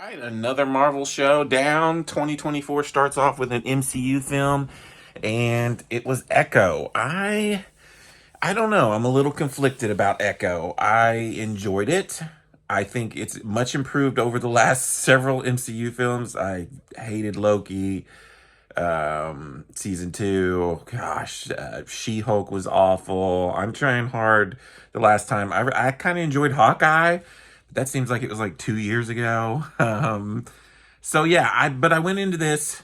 Right, another Marvel show down. 2024 starts off with an MCU film, and it was Echo. I don't know. I'm a little conflicted about Echo. I enjoyed it. I think it's much improved over the last several MCU films. I hated Loki. Season two, gosh, She-Hulk was awful. I'm trying hard. The last time I kind of enjoyed Hawkeye, but that seems like it was like 2 years ago. So yeah, I went into this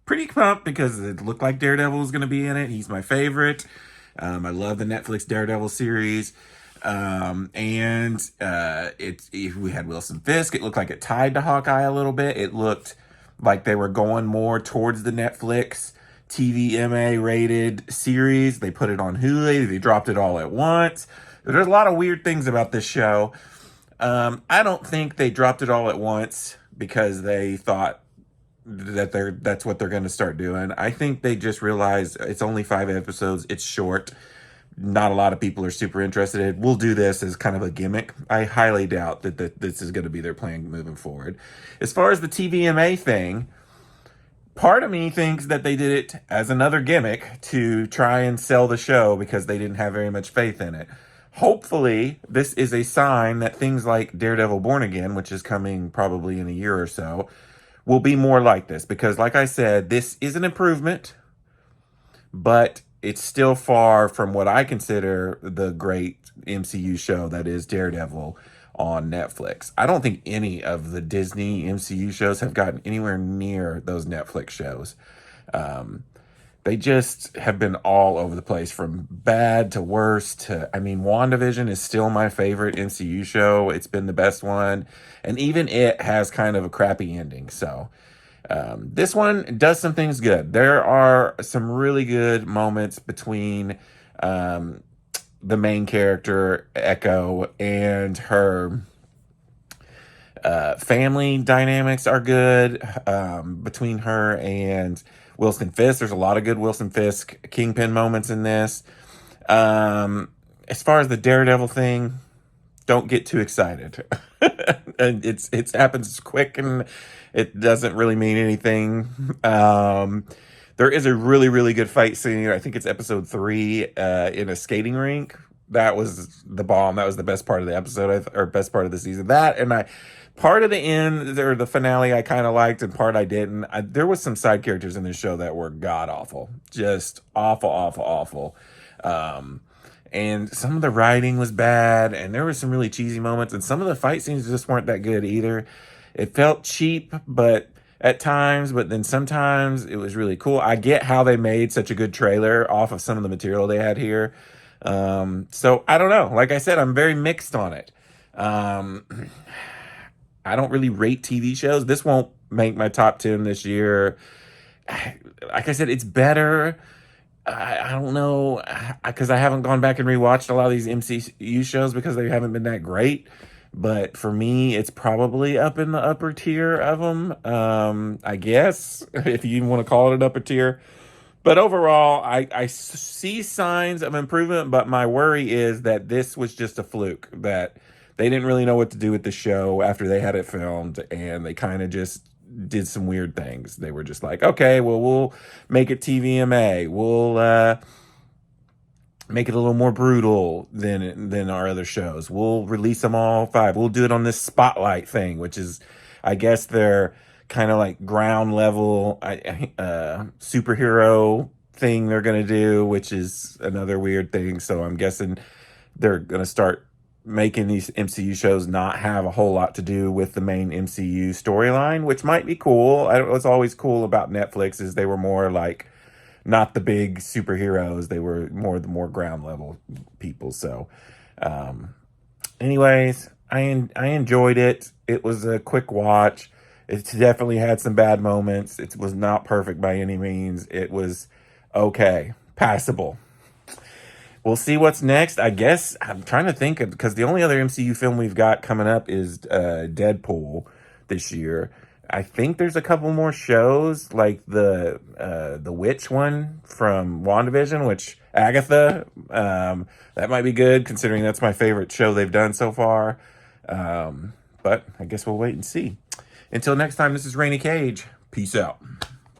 pretty pumped because it looked like Daredevil was going to be in it. He's my favorite. I love the Netflix Daredevil series. We had Wilson Fisk. It looked like it tied to Hawkeye a little bit. It looked like they were going more towards the Netflix TVMA rated series. They put it on Hulu. They dropped it all at once. There's a lot of weird things about this show. I don't think they dropped it all at once because they thought that's what they're going to start doing. I think they just realized it's only 5 episodes. It's short. Not a lot of people are super interested. We'll do this as kind of a gimmick. I highly doubt that this is going to be their plan moving forward. As far as the TVMA thing, part of me thinks that they did it as another gimmick to try and sell the show because they didn't have very much faith in it. Hopefully, this is a sign that things like Daredevil Born Again, which is coming probably in a year or so, will be more like this. Because, like I said, this is an improvement, but it's still far from what I consider the great MCU show that is Daredevil on Netflix. I don't think any of the Disney MCU shows have gotten anywhere near those Netflix shows. They just have been all over the place from bad to worse to, WandaVision is still my favorite MCU show. It's been the best one. And even it has kind of a crappy ending. So, this one does some things good. There are some really good moments between the main character, Echo, and her family dynamics are good between her and Wilson Fisk. There's a lot of good Wilson Fisk Kingpin moments in this. As far as the Daredevil thing, don't get too excited. And it happens quick and it doesn't really mean anything. There is a really, really good fight scene. I think it's episode 3 in a skating rink. That was the bomb. That was the best part of the episode, or best part of the season. That and part of the end or the finale I kind of liked, and part I didn't. There was some side characters in this show that were god awful, just awful, awful, awful. And some of the writing was bad, and there were some really cheesy moments, and some of the fight scenes just weren't that good either. It felt cheap, but at times, but then sometimes it was really cool. I get how they made such a good trailer off of some of the material they had here. So I don't know. Like I said, I'm very mixed on it. I don't really rate TV shows. This won't make my top 10 this year. Like I said, it's better. I don't know, because I haven't gone back and rewatched a lot of these MCU shows because they haven't been that great. But for me, it's probably up in the upper tier of them, I guess, if you even want to call it an upper tier. But overall, I see signs of improvement, but my worry is that this was just a fluke, that they didn't really know what to do with the show after they had it filmed, and they kind of just did some weird things. They were just like, okay, well, we'll make it TVMA. We'll make it a little more brutal than our other shows. We'll release them all 5. We'll do it on this Spotlight thing, which is, I guess, their kind of like ground level superhero thing they're going to do, which is another weird thing. So I'm guessing they're going to start making these MCU shows not have a whole lot to do with the main MCU storyline, which might be cool. What's always cool about Netflix is they were more like not the big superheroes. They were the more ground level people. So, anyways, I enjoyed it. It was a quick watch. It definitely had some bad moments. It was not perfect by any means. It was okay, passable. We'll see what's next. I guess I'm trying to think because the only other MCU film we've got coming up is Deadpool this year. I think there's a couple more shows like the witch one from WandaVision, which Agatha, that might be good considering that's my favorite show they've done so far. But I guess we'll wait and see. Until next time, this is Rainy Cage. Peace out.